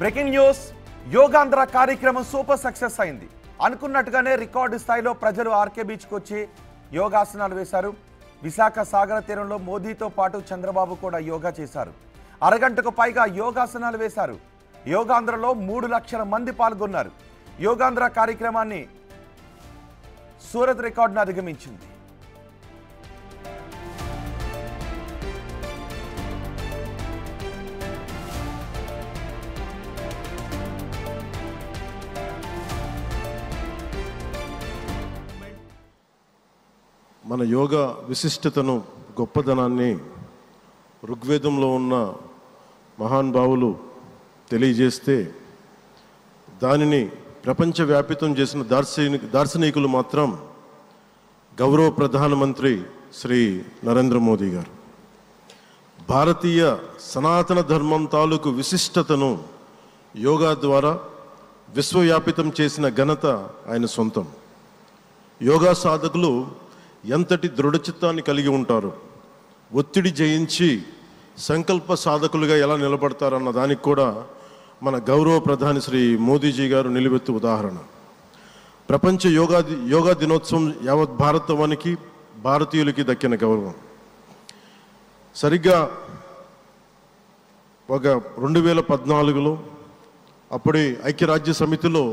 Breaking news Yogandhra కార్యక్రమం super success అయింది. అనుకున్నట్టుగానే రికార్డు స్థాయిలో ప్రజలు ఆర్కే బీచ్కి వచ్చి యోగాసనాలు వేశారు. విశాఖ సాగర తీరంలో మోదీతో పాటు చంద్రబాబు కూడా యోగా చేశారు. అరగంటకు పైగా యోగాసనాలు వేశారు. యోగాంధ్రలో 3 లక్షల మంది పాల్గొన్నారు. యోగాంధ్ర కార్యక్రమాన్ని సూరత్ రికార్డును అధిగమించింది. మన యోగా విశిష్టతను గొప్పదనాన్ని ఋగ్వేదంలో ఉన్న మహానుభావులు తెలియజేస్తే దానిని ప్రపంచవ్యాపితం చేసిన దార్శనికులు మాత్రం గౌరవ ప్రధానమంత్రి శ్రీ నరేంద్ర మోదీ గారు. భారతీయ సనాతన ధర్మం తాలూకు విశిష్టతను యోగా ద్వారా విశ్వవ్యాపితం చేసిన ఘనత ఆయన సొంతం. యోగా సాధకులు ఎంతటి దృఢచిత్తాన్ని కలిగి ఉంటారు, ఒత్తిడి జయించి సంకల్ప సాధకులుగా ఎలా నిలబడతారన్న దానికి కూడా మన గౌరవ ప్రధాని శ్రీ మోదీజీ గారు నిలువెత్తు ఉదాహరణ. ప్రపంచ యోగా దినోత్సవం యావత్ భారతవానికి భారతీయులకి దక్కిన గౌరవం. సరిగ్గా ఒక 2014లో అప్పుడే ఐక్యరాజ్య సమితిలో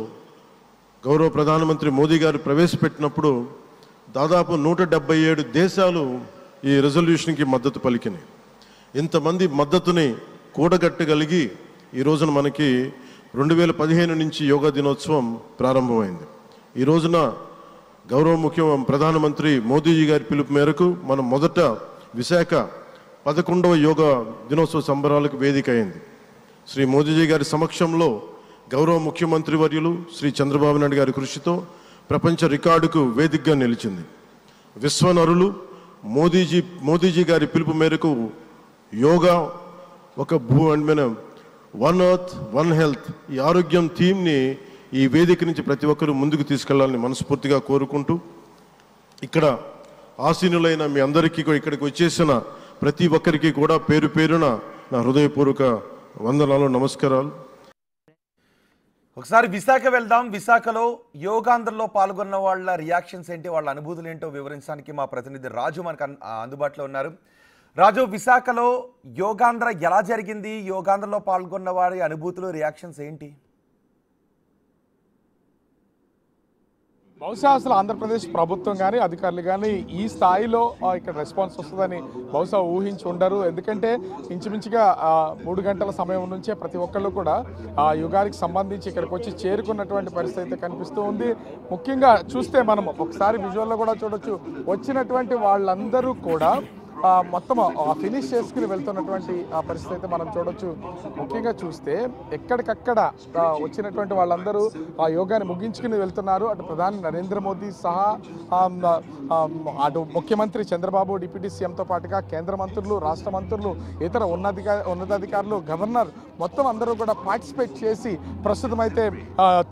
గౌరవ ప్రధానమంత్రి మోదీ గారు ప్రవేశపెట్టినప్పుడు దాదాపు 177 దేశాలు ఈ రెజల్యూషన్కి మద్దతు పలికినాయి. ఇంతమంది మద్దతుని కూడగట్టగలిగి ఈ రోజున మనకి 2015 నుంచి యోగా దినోత్సవం ప్రారంభమైంది. ఈ రోజున గౌరవ ప్రధానమంత్రి మోదీజీ గారి పిలుపు మేరకు మనం మొదట విశాఖ 11వ యోగా దినోత్సవ సంబరాలకు వేదిక అయింది. శ్రీ మోదీజీ గారి సమక్షంలో గౌరవ ముఖ్యమంత్రి వర్యులు శ్రీ చంద్రబాబు నాయుడు గారి కృషితో ప్రపంచ రికార్డుకు వేదికగా నిలిచింది. విశ్వనరులు మోదీజీ గారి పిలుపు మేరకు యోగా ఒక వన్ ఎర్త్ వన్ హెల్త్ ఈ ఆరోగ్యం థీమ్ని ఈ వేదిక నుంచి ప్రతి ఒక్కరూ ముందుకు తీసుకెళ్లాలని మనస్ఫూర్తిగా కోరుకుంటూ, ఇక్కడ ఆసీనులైన మీ అందరికీ ఇక్కడికి వచ్చేసిన ప్రతి ఒక్కరికి కూడా పేరు పేరున నా హృదయపూర్వక వందనాలు, నమస్కారాలు. ఒకసారి విశాఖ వెళ్దాం. విశాఖలో యోగాంధ్రలో పాల్గొన్న వాళ్ళ రియాక్షన్స్ ఏంటి, వాళ్ళ అనుభూతులు ఏంటో వివరించడానికి మా ప్రతినిధి రాజు మనకు అందుబాటులో ఉన్నారు. రాజు, విశాఖలో యోగాంధ్ర ఎలా జరిగింది? యోగాంధ్రలో పాల్గొన్న వారి అనుభూతులు, రియాక్షన్స్ ఏంటి? బహుశా అసలు ఆంధ్రప్రదేశ్ ప్రభుత్వం కానీ అధికారులు కానీ ఈ స్థాయిలో ఇక్కడ రెస్పాన్స్ వస్తుందని బహుశా ఊహించి ఉండరు. ఎందుకంటే ఇంచుమించుగా 3 గంటల సమయం నుంచే ప్రతి ఒక్కళ్ళు కూడా యుగానికి సంబంధించి ఇక్కడికి వచ్చి చేరుకున్నటువంటి పరిస్థితి అయితే కనిపిస్తూ ఉంది. ముఖ్యంగా చూస్తే మనం ఒకసారి విజువల్లో కూడా చూడొచ్చు, వచ్చినటువంటి వాళ్ళందరూ కూడా మొత్తం ఫినిష్ చేసుకుని వెళ్తున్నటువంటి పరిస్థితి అయితే మనం చూడొచ్చు. ముఖ్యంగా చూస్తే ఎక్కడికక్కడ వచ్చినటువంటి వాళ్ళందరూ ఆ యోగాని ముగించుకుని వెళ్తున్నారు. అటు ప్రధాని నరేంద్ర మోదీ సహా అటు ముఖ్యమంత్రి చంద్రబాబు, డిప్యూటీ సీఎంతో పాటుగా కేంద్ర మంత్రులు, రాష్ట్ర మంత్రులు, ఇతర ఉన్నతాధికారులు, గవర్నర్ మొత్తం అందరూ కూడా పార్టిసిపేట్ చేసి ప్రస్తుతం అయితే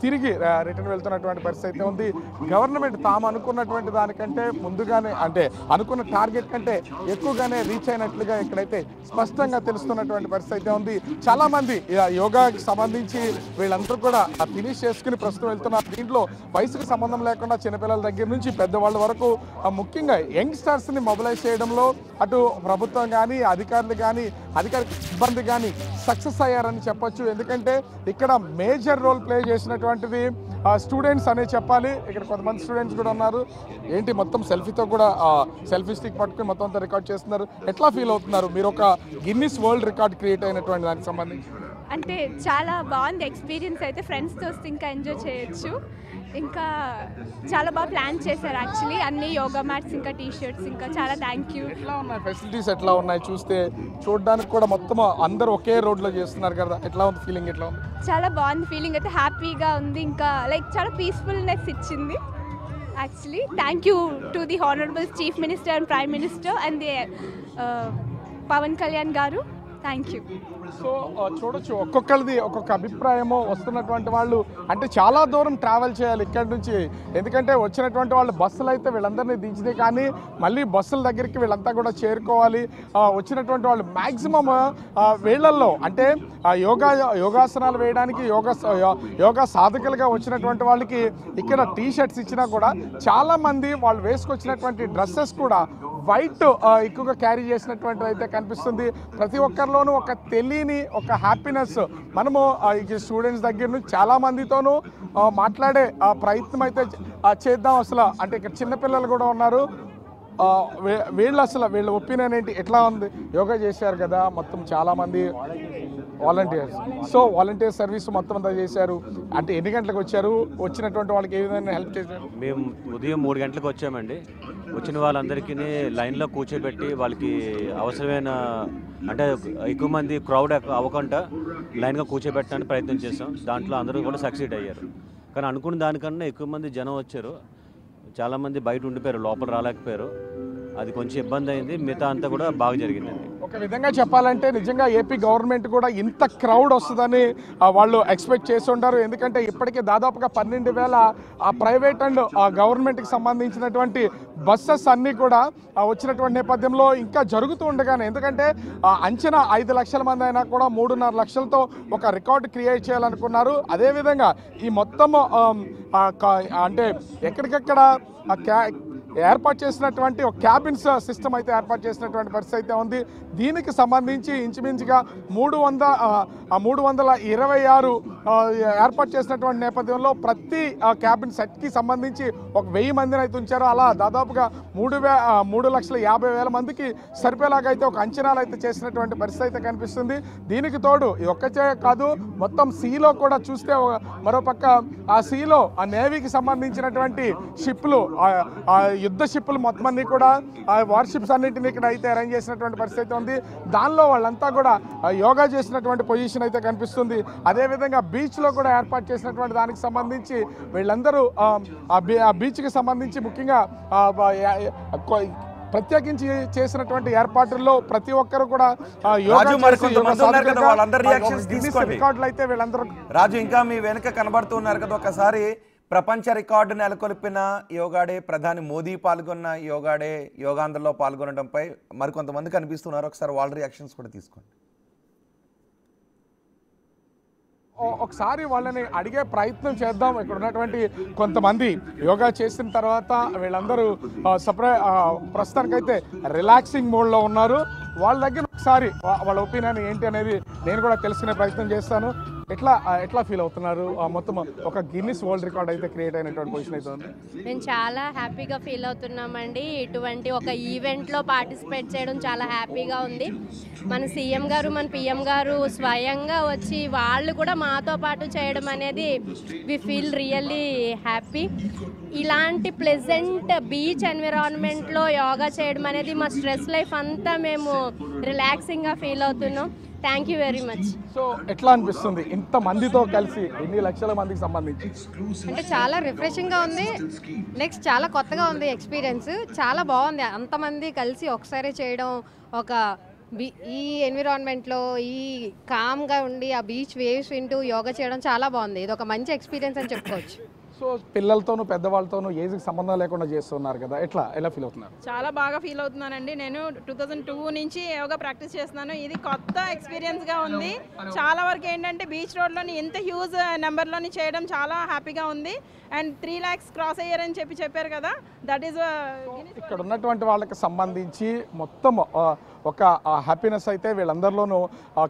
తిరిగి రిటర్న్ వెళ్తున్నటువంటి పరిస్థితి అయితే ఉంది. గవర్నమెంట్ తాము అనుకున్నటువంటి దానికంటే ముందుగానే, అంటే అనుకున్న టార్గెట్ కంటే ఎక్కువగానే రీచ్ అయినట్లుగా ఇక్కడైతే స్పష్టంగా తెలుస్తున్నటువంటి పరిస్థితి అయితే ఉంది. చాలా మంది యోగాకి సంబంధించి వీళ్ళందరూ కూడా ఫినిష్ చేసుకుని ప్రస్తుతం వెళ్తున్నారు. దీంట్లో వయసుకు సంబంధం లేకుండా చిన్నపిల్లల దగ్గర నుంచి పెద్దవాళ్ళ వరకు ముఖ్యంగా యంగ్స్టర్స్ ని మొబిలైజ్ చేయడంలో అటు ప్రభుత్వం కానీ అధికారులు కానీ అధికార సిబ్బంది కానీ సక్సెస్ అయ్యారని చెప్పొచ్చు. ఎందుకంటే ఇక్కడ మేజర్ రోల్ ప్లే చేసినటువంటిది స్టూడెంట్స్ అనే చెప్పాలి. ఇక్కడ కొంతమంది స్టూడెంట్స్ కూడా ఉన్నారు. ఏంటి మొత్తం సెల్ఫీతో కూడా సెల్ఫీ స్టిక్ పట్టుకుని మొత్తం అంతా రికార్డ్ చేస్తున్నారు. ఎట్లా ఫీల్ అవుతున్నారు మీరు ఒక గిన్నిస్ వరల్డ్ రికార్డ్ క్రియేట్ అయినటువంటి దానికి సంబంధించి? అంటే చాలా బాగుంది ఎక్స్పీరియన్స్ అయితే. ఫ్రెండ్స్తో వస్తే ఇంకా ఎంజాయ్ చేయొచ్చు. ఇంకా చాలా బాగా ప్లాన్ చేశారు యాక్చువల్లీ. అన్ని యోగా మ్యాట్స్, ఇంకా టీషర్ట్స్, ఇంకా చాలా థ్యాంక్ యూ. ఎట్లా ఉన్నాయి ఫెసిలిటీస్, ఎట్లా ఉన్నాయి? చూడడానికి కూడా మొత్తం అందరూ ఒకే రోడ్లో చేస్తున్నారు కదా, ఎట్లా ఉంది ఫీలింగ్? ఎట్లా ఉంది? చాలా బాగుంది ఫీలింగ్ అయితే, హ్యాపీగా ఉంది. ఇంకా లైక్ చాలా పీస్ఫుల్నెస్ ఇచ్చింది actually. Thank you to the honourable chief minister and prime minister and the Pawan Kalyan garu. Thank you. So చూడొచ్చు ఒక్కొక్కరిది ఒక్కొక్క అభిప్రాయము. వస్తున్నటువంటి వాళ్ళు అంటే చాలా దూరం ట్రావెల్ చేయాలి ఇక్కడి నుంచి, ఎందుకంటే వచ్చినటువంటి వాళ్ళు బస్సులు అయితే వీళ్ళందరినీ దించినాయి, కానీ మళ్ళీ బస్సుల దగ్గరికి వీళ్ళంతా కూడా చేరుకోవాలి. వచ్చినటువంటి వాళ్ళు మ్యాక్సిమం వీళ్ళల్లో అంటే యోగాసనాలు వేయడానికి యోగా సాధకులుగా వచ్చినటువంటి వాళ్ళకి ఇక్కడ టీ షర్ట్స్ ఇచ్చినా కూడా చాలామంది వాళ్ళు వేసుకొచ్చినటువంటి డ్రెస్సెస్ కూడా వైట్ ఎక్కువగా క్యారీ చేసినటువంటిది అయితే కనిపిస్తుంది. ప్రతి ఒక్కరిలోనూ ఒక తెలియని ఒక హ్యాపీనెస్. మనము స్టూడెంట్స్ దగ్గర నుంచి చాలామందితోనూ మాట్లాడే ప్రయత్నం అయితే చేద్దాం. అసలు అంటే ఇక్కడ చిన్నపిల్లలు కూడా ఉన్నారు. వీళ్ళ ఒపీనియన్ ఏంటి, ఎట్లా ఉంది? యోగా చేశారు కదా మొత్తం చాలామంది వాలంటీర్స్. సో వాలంటీర్ సర్వీస్ మొత్తం అంతా చేశారు అంటే ఎన్ని గంటలకు వచ్చారు? వచ్చినటువంటి వాళ్ళకి ఏ విధంగా హెల్ప్ చేశారు? మేము ఉదయం 3 గంటలకు వచ్చామండి. వచ్చిన వాళ్ళందరికీ లైన్లో కూర్చోబెట్టి వాళ్ళకి అవసరమైన అంటే ఎక్కువ మంది క్రౌడ్ అవ్వకుండా లైన్గా కూర్చోబెట్టడానికి ప్రయత్నం చేసాం. దాంట్లో అందరూ కూడా సక్సీడ్ అయ్యారు. కానీ అనుకున్న దానికన్నా ఎక్కువ మంది జనం వచ్చారు. చాలామంది బయట ఉండిపోయారు, లోపల రాలేకపోయారు. అది కొంచెం ఇబ్బంది అయింది. మిగతా అంతా కూడా బాగా జరిగిందండి. ఒక విధంగా చెప్పాలంటే నిజంగా ఏపీ గవర్నమెంట్ కూడా ఇంత క్రౌడ్ వస్తుందని వాళ్ళు ఎక్స్పెక్ట్ చేసి ఉంటారు. ఎందుకంటే ఇప్పటికే దాదాపుగా 12,000 ప్రైవేట్ అండ్ గవర్నమెంట్కి సంబంధించినటువంటి బస్సెస్ అన్నీ కూడా వచ్చినటువంటి నేపథ్యంలో ఇంకా జరుగుతూ ఉండగానే, ఎందుకంటే అంచనా 5 లక్షల మంది అయినా కూడా 3.5 లక్షలతో ఒక రికార్డు క్రియేట్ చేయాలనుకున్నారు. అదేవిధంగా ఈ మొత్తం అంటే ఎక్కడికెక్కడ ఏర్పాటు చేసినటువంటి ఒక క్యాబిన్స్ సిస్టమ్ అయితే ఏర్పాటు చేసినటువంటి పరిస్థితి అయితే ఉంది. దీనికి సంబంధించి ఇంచుమించుగా 326 ఏర్పాటు చేసినటువంటి నేపథ్యంలో ప్రతి క్యాబిన్ సెట్కి సంబంధించి ఒక 1000 మందిని అయితే ఉంచారు. అలా దాదాపుగా 3,50,000 మందికి సరిపోయేలాగా అయితే ఒక అంచనాలు అయితే చేసినటువంటి పరిస్థితి అయితే కనిపిస్తుంది. దీనికి తోడు ఇది ఒక్కటే కాదు, మొత్తం సీలో కూడా చూస్తే మరోపక్క ఆ సీలో ఆ నేవీకి సంబంధించినటువంటి షిప్లు, యుద్ధ షిప్లు మొత్తం అన్ని కూడా వార్షిప్స్ అన్నింటినీ ఇక్కడ అయితే అరేంజ్ చేసినటువంటి పరిస్థితి ఉంది. దానిలో వాళ్ళంతా కూడా యోగా చేసినటువంటి పొజిషన్ అయితే కనిపిస్తుంది. అదేవిధంగా బీచ్లో కూడా ఏర్పాటు చేసినటువంటి దానికి సంబంధించి వీళ్ళందరూ ఆ బీచ్కి సంబంధించి ముఖ్యంగా ప్రత్యేకించి చేసినటువంటి ఏర్పాట్లలో ప్రతి ఒక్కరు కూడా రికార్డులు అయితే వీళ్ళందరూ. రాజు, ఇంకా మీ వెనుక కనబడుతున్నారు కదా, ఒకసారి ప్రపంచ రికార్డు నెలకొల్పిన యోగాడే, ప్రధాని మోదీ పాల్గొన్న యోగాడే, యోగాంధ్రలో పాల్గొనడంపై మరికొంతమంది కనిపిస్తున్నారు. ఒకసారి వాళ్ళ రియాక్షన్స్ కూడా తీసుకోండి. ఒకసారి వాళ్ళని అడిగే ప్రయత్నం చేద్దాం. ఇక్కడ ఉన్నటువంటి కొంతమంది యోగా చేసిన తర్వాత వీళ్ళందరూ ప్రస్తుతానికైతే రిలాక్సింగ్ మోడ్లో ఉన్నారు. వాళ్ళ దగ్గర ఒకసారి వాళ్ళ ఒపీనియన్ ఏంటి అనేది నేను కూడా తెలుసుకునే ప్రయత్నం చేస్తాను. ఎట్లా ఫీల్ అవుతున్నారు? మొత్తం ఒక గిన్నిస్ వరల్డ్ రికార్డ్ అయితే క్రియేట్ అయినటువంటి పొజిషన్ అయితే ఉంది. మేము చాలా హ్యాపీగా ఫీల్ అవుతున్నామండి. ఇటువంటి ఒక ఈవెంట్లో పార్టిసిపేట్ చేయడం చాలా హ్యాపీగా ఉంది. మన సీఎం గారు, మన పిఎం గారు స్వయంగా వచ్చి వాళ్ళు కూడా మాతో పాటు చేయడం అనేది వి ఫీల్ రియల్లీ హ్యాపీ. ఇలాంటి ప్లెజెంట్ బీచ్ ఎన్విరాన్మెంట్లో యోగా చేయడం అనేది మా స్ట్రెస్ లైఫ్ అంతా మేము రిలాక్సింగ్గా ఫీల్ అవుతున్నాం. Thank you very much. So ఎట్లా అనిపిస్తుంది ఇంత మందితో కలిసి, ఎన్ని లక్షల మందికి సంబంధించి? అంటే చాలా రిఫ్రెషింగ్గా ఉంది. నెక్స్ట్ చాలా కొత్తగా ఉంది ఎక్స్పీరియన్స్. చాలా బాగుంది అంతమంది కలిసి ఒకసారి చేయడం. ఈ ఎన్విరాన్మెంట్లో ఈ కామ్గా ఉండి ఆ బీచ్ వేవ్స్ వింటూ యోగా చేయడం చాలా బాగుంది. ఇది ఒక మంచి ఎక్స్పీరియన్స్ అని చెప్పుకోవచ్చు. సో పిల్లలతోనూ పెద్దవాళ్ళతోనూ ఏజ్కి సంబంధం లేకుండా చేస్తున్నారు కదా, ఎలా ఫీల్ అవుతున్నారు? చాలా బాగా ఫీల్ అవుతున్నానండి. నేను 2002 నుంచి యోగా ప్రాక్టీస్ చేస్తున్నాను. ఇది కొత్త ఎక్స్పీరియన్స్గా ఉంది. చాలా వరకు ఏంటంటే బీచ్ రోడ్లోని ఇంత హ్యూజ్ నెంబర్లోని చేయడం చాలా హ్యాపీగా ఉంది. అండ్ 3 lakhs క్రాస్ అయ్యారని చెప్పారు కదా, దట్ ఈస్ ఇక్కడ ఉన్నటువంటి వాళ్ళకి సంబంధించి మొత్తం ఒక హ్యాపీనెస్ అయితే వీళ్ళందరిలోనూ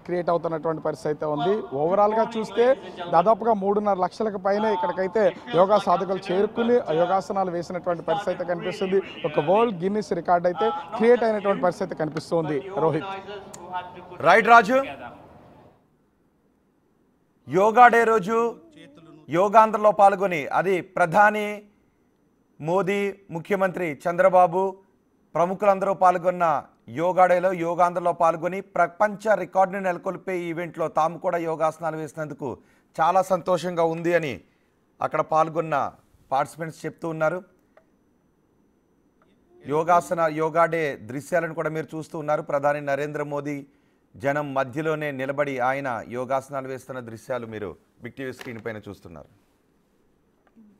క్రియేట్ అవుతున్నటువంటి పరిస్థితి అయితే ఉంది. ఓవరాల్గా చూస్తే దాదాపుగా 3.5 లక్షలకు పైన ఇక్కడికైతే యోగా సాధకులు చేరుకుని యోగాసనాలు వేసినటువంటి పరిస్థితి అయితే కనిపిస్తుంది. ఒక వరల్డ్ గిన్నిస్ రికార్డ్ అయితే క్రియేట్ అయినటువంటి పరిస్థితి కనిపిస్తుంది. రోహిత్. రైట్ రాజు, యోగా డే రోజు యోగాంధ్రలో పాల్గొని, అది ప్రధాని మోదీ, ముఖ్యమంత్రి చంద్రబాబు ప్రముఖులందరూ పాల్గొన్న యోగా డేలో యోగాంధ్రలో పాల్గొని ప్రపంచ రికార్డుని నెలకొల్పే ఈవెంట్లో తాము కూడా యోగాసనాలు వేసినందుకు చాలా సంతోషంగా ఉంది అని అక్కడ పాల్గొన్న పార్టిసిపెంట్స్ చెప్తూ ఉన్నారు. యోగా డే దృశ్యాలను కూడా మీరు చూస్తూ ఉన్నారు. ప్రధాని నరేంద్ర మోదీ జనం మధ్యలోనే నిలబడి ఆయన యోగాసనాలు వేస్తున్న దృశ్యాలు మీరు బిగ్ టీవీ స్క్రీన్ పైన చూస్తున్నారు.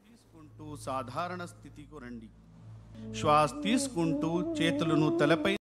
తీసుకుంటూ సాధారణ స్థితికి రండి. శ్వాస తీసుకుంటూ చేతులను తలపై